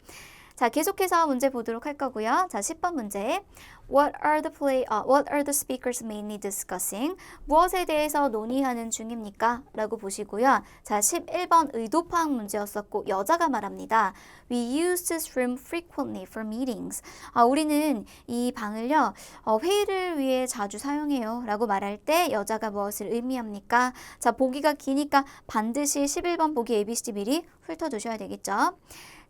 자, 계속해서 문제 보도록 할 거고요. 자, 10번 문제. What are the speakers mainly discussing? 무엇에 대해서 논의하는 중입니까? 라고 보시고요. 자, 11번 의도 파악 문제였었고 여자가 말합니다. We use this room frequently for meetings. 우리는 이 방을요. 회의를 위해 자주 사용해요. 라고 말할 때 여자가 무엇을 의미합니까? 자, 보기가 기니까 반드시 11번 보기 ABCD 미리 훑어두셔야 되겠죠.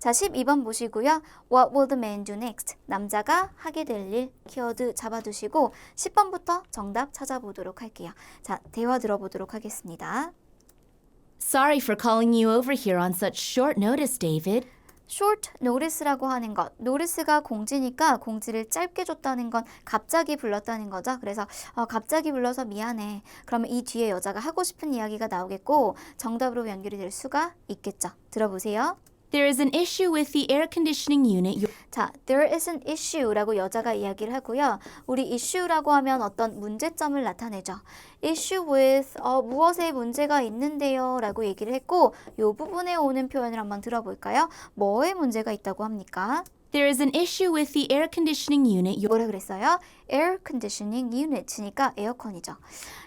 자, 12번 보시고요. What will the man do next? 남자가 하게 될 일 키워드 잡아두시고 10번부터 정답 찾아보도록 할게요. 자, 대화 들어보도록 하겠습니다. Sorry for calling you over here on such short notice, David. short notice라고 하는 것. notice가 공지니까 공지를 짧게 줬다는 건 갑자기 불렀다는 거죠. 그래서 갑자기 불러서 미안해. 그러면 이 뒤에 여자가 하고 싶은 이야기가 나오겠고 정답으로 연결이 될 수가 있겠죠. 들어보세요. There is an issue with the air conditioning unit. 자, there is an issue라고 여자가 이야기를 하고요. 우리 issue라고 하면 어떤 문제점을 나타내죠. issue with 무엇에 문제가 있는데요 라고 얘기를 했고 이 부분에 오는 표현을 한번 들어볼까요? 뭐에 문제가 있다고 합니까? There is an issue with the air conditioning unit. 뭐라 그랬어요? air conditioning unit이니까 에어컨이죠.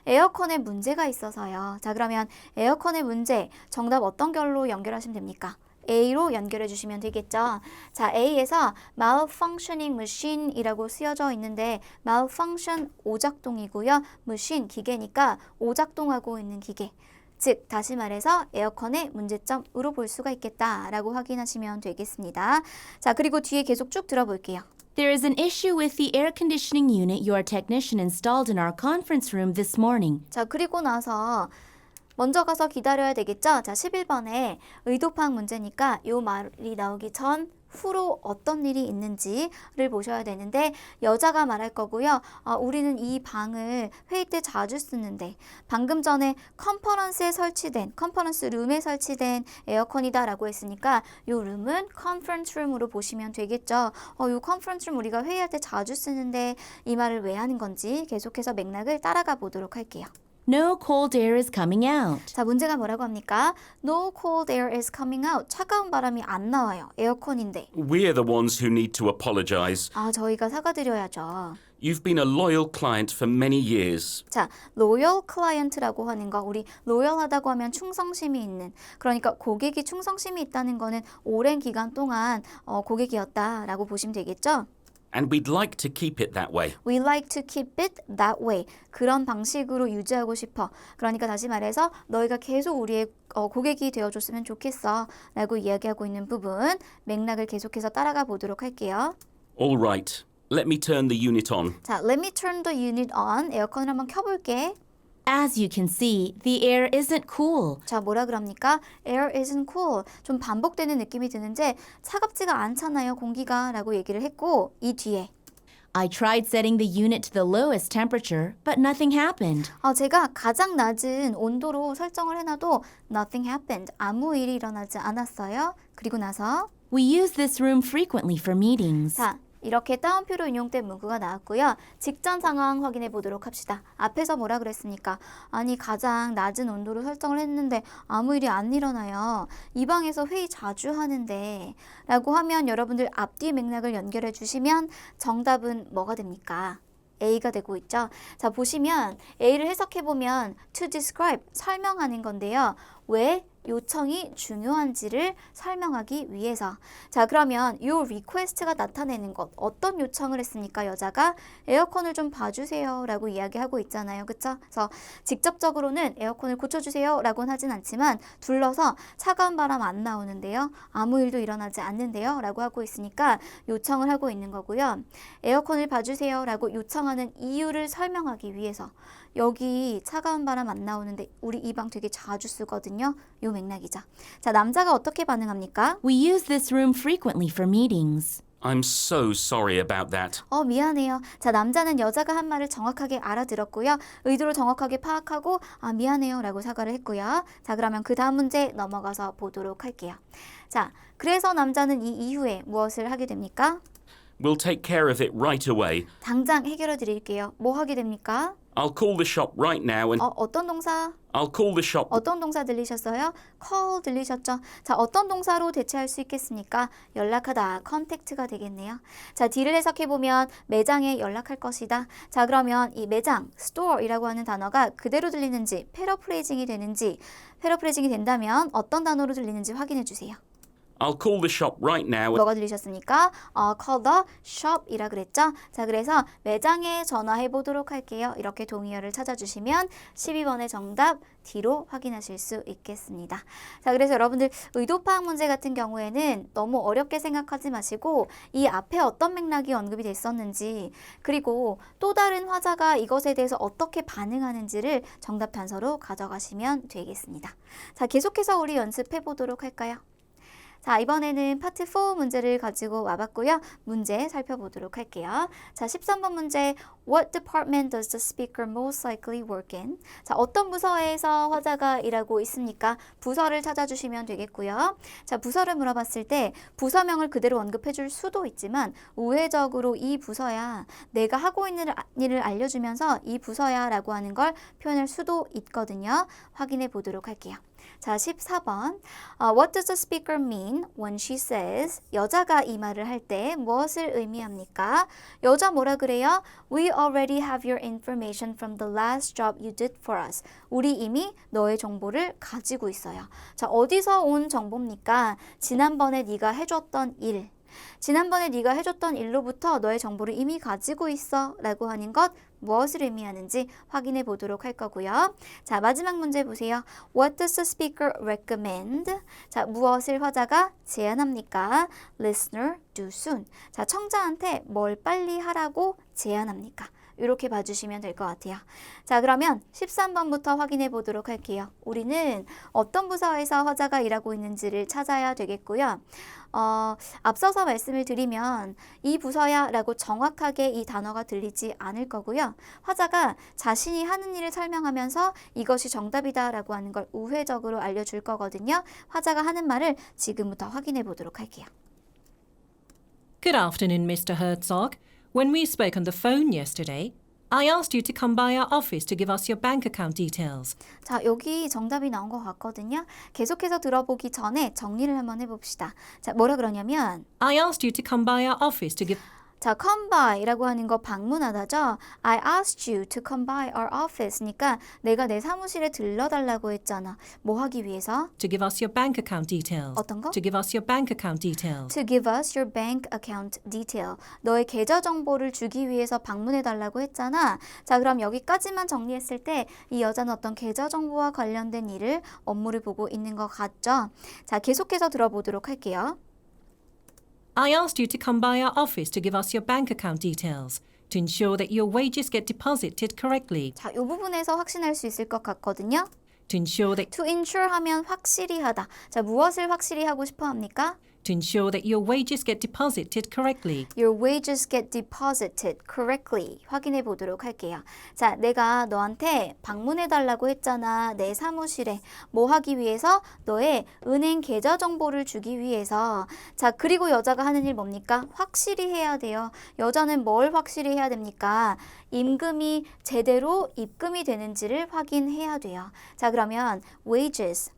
에어컨에 문제가 있어서요. 자, 그러면 에어컨의 문제 정답 어떤 결로 연결하시면 됩니까? A로 연결해 주시면 되겠죠. 자, A에서 malfunctioning machine이라고 쓰여져 있는데 malfunction 오작동이고요. machine 기계니까 오작동하고 있는 기계. 즉 다시 말해서 에어컨의 문제점으로 볼 수가 있겠다라고 확인하시면 되겠습니다. 자, 그리고 뒤에 계속 쭉 들어볼게요. There is an issue with the air conditioning unit your technician installed in our conference room this morning. 자, 그리고 나서 먼저 가서 기다려야 되겠죠? 자, 11번에 의도 파악 문제니까 이 말이 나오기 전 후로 어떤 일이 있는지를 보셔야 되는데 여자가 말할 거고요. 우리는 이 방을 회의 때 자주 쓰는데 방금 전에 컨퍼런스 룸에 설치된 에어컨이다 라고 했으니까 이 룸은 컨퍼런스 룸으로 보시면 되겠죠. 이 컨퍼런스 룸 우리가 회의할 때 자주 쓰는데 이 말을 왜 하는 건지 계속해서 맥락을 따라가 보도록 할게요. No cold air is coming out. 자, 문제가 뭐라고 합니까? No cold air is coming out. 차가운 바람이 안 나와요. 에어컨인데. We're the ones who need to apologize. 저희가 사과드려야죠. You've been a loyal client for many years. 자, loyal client라고 하는 거, 우리 loyal하다고 하면 충성심이 있는, 그러니까 고객이 충성심이 있다는 거는 오랜 기간 동안 고객이었다라고 보시면 되겠죠? And we'd like to keep it that way. We like to keep it that way. 그런 방식으로 유지하고 싶어. 그러니까 다시 말해서 너희가 계속 우리의 고객이 되어줬으면 좋겠어 라고 이야기하고 있는 부분 맥락을 계속해서 따라가 보도록 할게요. All right. Let me turn the unit on. 자, let me turn the unit on. 에어컨을 한번 켜볼게. As you can see, the air isn't cool. 자, 뭐라 그럽니까? Air isn't cool. 좀 반복되는 느낌이 드는데 차갑지가 않잖아요, 공기가 라고 얘기를 했고 이 뒤에 I tried setting the unit to the lowest temperature, but nothing happened. 제가 가장 낮은 온도로 설정을 해놔도 nothing happened. 아무 일이 일어나지 않았어요. 그리고 나서 We use this room frequently for meetings. 자, 이렇게 따옴표로 인용된 문구가 나왔고요. 직전 상황 확인해 보도록 합시다. 앞에서 뭐라 그랬습니까? 아니, 가장 낮은 온도로 설정을 했는데 아무 일이 안 일어나요. 이 방에서 회의 자주 하는데 라고 하면 여러분들 앞뒤 맥락을 연결해 주시면 정답은 뭐가 됩니까? A가 되고 있죠. 자, 보시면 A를 해석해 보면 to describe, 설명하는 건데요. 왜 요청이 중요한지를 설명하기 위해서. 자, 그러면 요 request가 나타내는 것, 어떤 요청을 했습니까? 여자가 에어컨을 좀 봐주세요 라고 이야기하고 있잖아요. 그쵸? 그래서 직접적으로는 에어컨을 고쳐주세요 라고는 하진 않지만 둘러서 차가운 바람 안 나오는데요. 아무 일도 일어나지 않는데요 라고 하고 있으니까 요청을 하고 있는 거고요. 에어컨을 봐주세요 라고 요청하는 이유를 설명하기 위해서. 여기 차가운 바람 안 나오는데 우리 이 방 되게 자주 쓰거든요. 요 맥락이죠. 자, 남자가 어떻게 반응합니까? We use this room frequently for meetings. I'm so sorry about that. 미안해요. 자, 남자는 여자가 한 말을 정확하게 알아들었고요. 의도를 정확하게 파악하고 미안해요 라고 사과를 했고요. 자, 그러면 그 다음 문제 넘어가서 보도록 할게요. 자, 그래서 남자는 이 이후에 무엇을 하게 됩니까? We'll take care of it right away. 당장 해결해 드릴게요. 뭐 하게 됩니까? I'll call the shop right now and 어떤 동사? I'll call the shop. 어떤 동사 들리셨어요? call 들리셨죠? 자, 어떤 동사로 대체할 수 있겠습니까? 연락하다, contact가 되겠네요. 자, D를 해석해보면 매장에 연락할 것이다. 자, 그러면 이 매장, store이라고 하는 단어가 그대로 들리는지, 패러프레이징이 되는지, 패러프레이징이 된다면 어떤 단어로 들리는지 확인해 주세요. I'll call the shop right now. 뭐가 들리셨습니까? call the shop이라 그랬죠? 자, 그래서 매장에 전화해 보도록 할게요. 이렇게 동의어를 찾아주시면 12번의 정답 D로 확인하실 수 있겠습니다. 자, 그래서 여러분들 의도 파악 문제 같은 경우에는 너무 어렵게 생각하지 마시고 이 앞에 어떤 맥락이 언급이 됐었는지 그리고 또 다른 화자가 이것에 대해서 어떻게 반응하는지를 정답 단서로 가져가시면 되겠습니다. 자, 계속해서 우리 연습해 보도록 할까요? 자, 이번에는 파트 4 문제를 가지고 와봤고요. 문제 살펴보도록 할게요. 자, 13번 문제. What department does the speaker most likely work in? 자, 어떤 부서에서 화자가 일하고 있습니까? 부서를 찾아주시면 되겠고요. 자, 부서를 물어봤을 때 부서명을 그대로 언급해 줄 수도 있지만 우회적으로 이 부서야 내가 하고 있는 일을 알려주면서 이 부서야 라고 하는 걸 표현할 수도 있거든요. 확인해 보도록 할게요. 자, 14번. What does the speaker mean when she says? 여자가 이 말을 할 때 무엇을 의미합니까? 여자 뭐라 그래요? We already have your information from the last job you did for us. 우리 이미 너의 정보를 가지고 있어요. 자, 어디서 온 정보입니까? 지난번에 네가 해줬던 일. 지난번에 네가 해줬던 일로부터 너의 정보를 이미 가지고 있어 라고 하는 것 무엇을 의미하는지 확인해 보도록 할 거고요. 자, 마지막 문제 보세요. What does the speaker recommend? 자, 무엇을 화자가 제안합니까? Listener, do soon. 자, 청자한테 뭘 빨리 하라고 제안합니까? 이렇게 봐주시면 될 것 같아요. 자, 그러면 13번부터 확인해 보도록 할게요. 우리는 어떤 부서에서 화자가 일하고 있는지를 찾아야 되겠고요. 앞서서 말씀을 드리면 이 부서야 라고 정확하게 이 단어가 들리지 않을 거고요. 화자가 자신이 하는 일을 설명하면서 이것이 정답이다 라고 하는 걸 우회적으로 알려줄 거거든요. 화자가 하는 말을 지금부터 확인해 보도록 할게요. Good afternoon, Mr. Herzog. When we spoke on the phone yesterday, I asked you to come by our office to give us your bank account details. 자, 여기 정답이 나온 것 같거든요. 계속해서 들어보기 전에 정리를 한번 해봅시다. 자, 뭐라 그러냐면 I asked you to come by our office to give... 자, come by라고 하는 거 방문하다죠. I asked you to come by our office니까 내가 내 사무실에 들러달라고 했잖아. 뭐 하기 위해서? to give us your bank account details. 어떤 거? To give us your bank account details. To give us your bank account detail. 너의 계좌 정보를 주기 위해서 방문해달라고 했잖아. 자, 그럼 여기까지만 정리했을 때 이 여자는 어떤 계좌 정보와 관련된 일을 업무를 보고 있는 것 같죠? 자, 계속해서 들어보도록 할게요. I asked you to come by our office to give us your bank account details to ensure that your wages get deposited correctly. 자, 이 부분에서 확신할 수 있을 것 같거든요. To ensure that To ensure 하면 확실히 하다. 자, 무엇을 확실히 하고 싶어 합니까? to ensure that your wages get deposited correctly. Your wages get deposited correctly. 확인해 보도록 할게요. 자, 내가 너한테 방문해 달라고 했잖아. 내 사무실에. 뭐 하기 위해서? 너의 은행 계좌 정보를 주기 위해서. 자, 그리고 여자가 하는 일 뭡니까? 확실히 해야 돼요. 여자는 뭘 확실히 해야 됩니까? 임금이 제대로 입금이 되는지를 확인해야 돼요. 자, 그러면 wages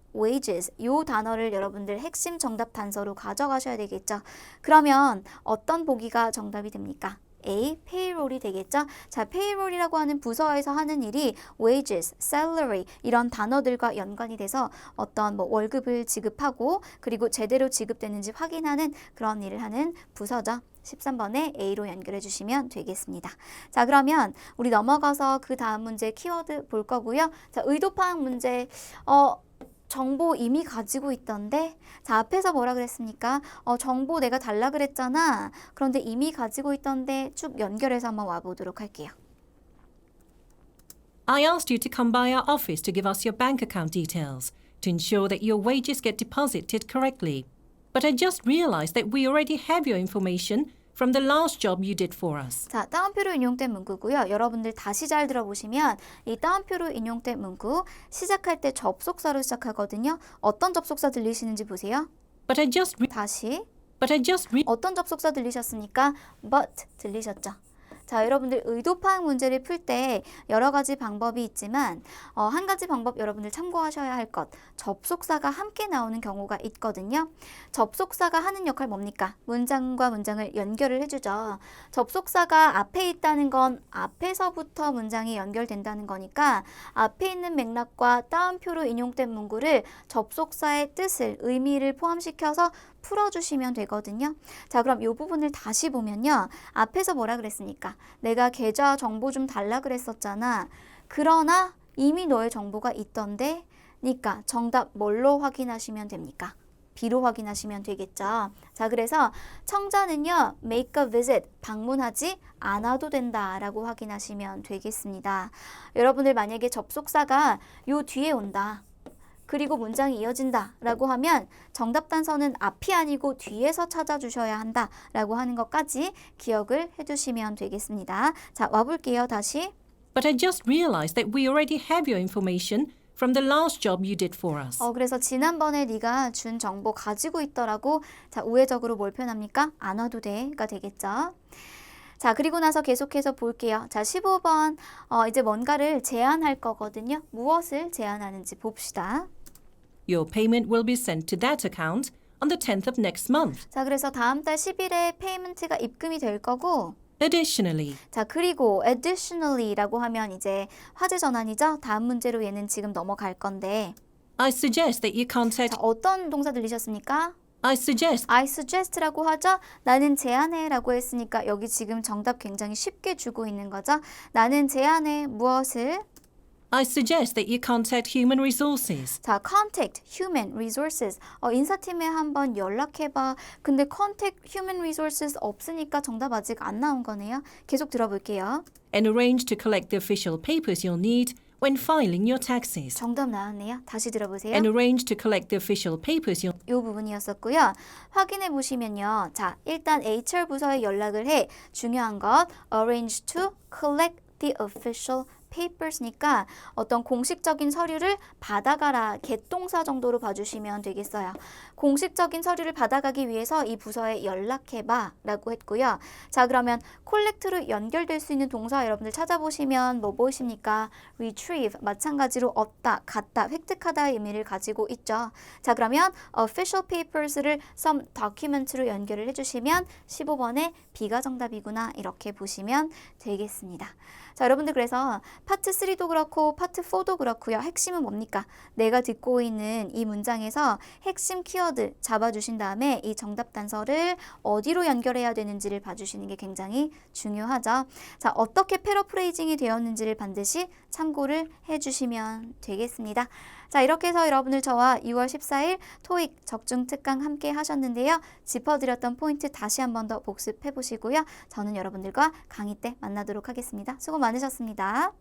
요 단어를 여러분들 핵심 정답 단서로 가져가셔야 되겠죠. 그러면 어떤 보기가 정답이 됩니까? A. payroll이 되겠죠. 자, payroll이라고 하는 부서에서 하는 일이 wages, salary 이런 단어들과 연관이 돼서 어떤 뭐 월급을 지급하고 그리고 제대로 지급되는지 확인하는 그런 일을 하는 부서죠. 13번에 A로 연결해 주시면 되겠습니다. 자, 그러면 우리 넘어가서 그 다음 문제 키워드 볼 거고요. 자, 의도 파악 문제 정보 이미 가지고 있던데 자 앞에서 뭐라 그랬습니까? 정보 내가 달라 그랬잖아. 그런데 이미 가지고 있던데 쭉 연결해서 한번 와보도록 할게요. I asked you to come by our office to give us your bank account details to ensure that your wages get deposited correctly. But I just realized that we already have your information from the last job you did for us. 자, 따옴표로 인용된 문구고요. 여러분들 다시 잘 들어보시면 이 따옴표로 인용된 문구 시작할 때 접속사로 시작하거든요. 어떤 접속사 들리시는지 보세요. But I just 어떤 접속사 들리셨습니까? But 들리셨죠? 자, 여러분들 의도 파악 문제를 풀 때 여러 가지 방법이 있지만 한 가지 방법 여러분들 참고하셔야 할 것. 접속사가 함께 나오는 경우가 있거든요. 접속사가 하는 역할 뭡니까? 문장과 문장을 연결을 해주죠. 접속사가 앞에 있다는 건 앞에서부터 문장이 연결된다는 거니까 앞에 있는 맥락과 따옴표로 인용된 문구를 접속사의 뜻을, 의미를 포함시켜서 풀어주시면 되거든요. 자, 그럼 이 부분을 다시 보면요. 앞에서 뭐라 그랬습니까? 내가 계좌 정보 좀 달라 그랬었잖아. 그러나 이미 너의 정보가 있던데 니까 정답 뭘로 확인하시면 됩니까? B로 확인하시면 되겠죠. 자, 그래서 청자는요. make a visit, 방문하지 않아도 된다라고 확인하시면 되겠습니다. 여러분들 만약에 접속사가 요 뒤에 온다. 그리고 문장이 이어진다 라고 하면 정답 단서는 앞이 아니고 뒤에서 찾아주셔야 한다 라고 하는 것까지 기억을 해두시면 되겠습니다. 자, 와볼게요. 다시. But I just realized that we already have your information from the last job you did for us. 그래서 지난번에 네가 준 정보 가지고 있더라고. 자, 우회적으로 뭘 표현합니까? 안 와도 돼가 되겠죠. 자, 그리고 나서 계속해서 볼게요. 자, 15번 이제 뭔가를 제안할 거거든요. 무엇을 제안하는지 봅시다. Your payment will be sent to that account on the 10th of next month. 자, 그래서 다음 달 10일에 페이먼트가 입금이 될 거고 Additionally, 자, 그리고 additionally라고 하면 이제 화제 전환이죠. 다음 문제로 얘는 지금 넘어갈 건데 I suggest that you contact 자, 어떤 동사 들리셨습니까? I suggest라고 하죠. 나는 제안해 라고 했으니까 여기 지금 정답 굉장히 쉽게 주고 있는 거죠. 나는 제안해 무엇을? I suggest that you contact human resources. 자, contact human resources. 인사팀에 한번 연락해봐. 근데 contact human resources 없으니까 정답 아직 안 나온 거네요. 계속 들어볼게요. And arrange to collect the official papers you'll need when filing your taxes. 정답 나왔네요. 다시 들어보세요. And arrange to collect the official papers you'll 이 부분이었었고요. 확인해 보시면요. 자, 일단 HR 부서에 연락을 해. 중요한 것 arrange to collect the official papers니까 어떤 공식적인 서류를 받아가라. 개똥사 정도로 봐주시면 되겠어요. 공식적인 서류를 받아가기 위해서 이 부서에 연락해봐 라고 했고요. 자, 그러면 collect로 연결될 수 있는 동사 여러분들 찾아보시면 뭐 보이십니까? retrieve, 마찬가지로 얻다, 갖다, 획득하다의 의미를 가지고 있죠. 자, 그러면 official papers를 some document로 연결을 해주시면 15번에 B가 정답이구나 이렇게 보시면 되겠습니다. 자, 여러분들 그래서 파트 3도 그렇고 파트 4도 그렇고요. 핵심은 뭡니까? 내가 듣고 있는 이 문장에서 핵심 키워드 잡아주신 다음에 이 정답 단서를 어디로 연결해야 되는지를 봐주시는 게 굉장히 중요하죠. 자, 어떻게 패러프레이징이 되었는지를 반드시 참고를 해주시면 되겠습니다. 자, 이렇게 해서 여러분들 저와 6월 14일 토익 적중 특강 함께 하셨는데요. 짚어드렸던 포인트 다시 한 번 더 복습해 보시고요. 저는 여러분들과 강의 때 만나도록 하겠습니다. 수고 많으셨습니다.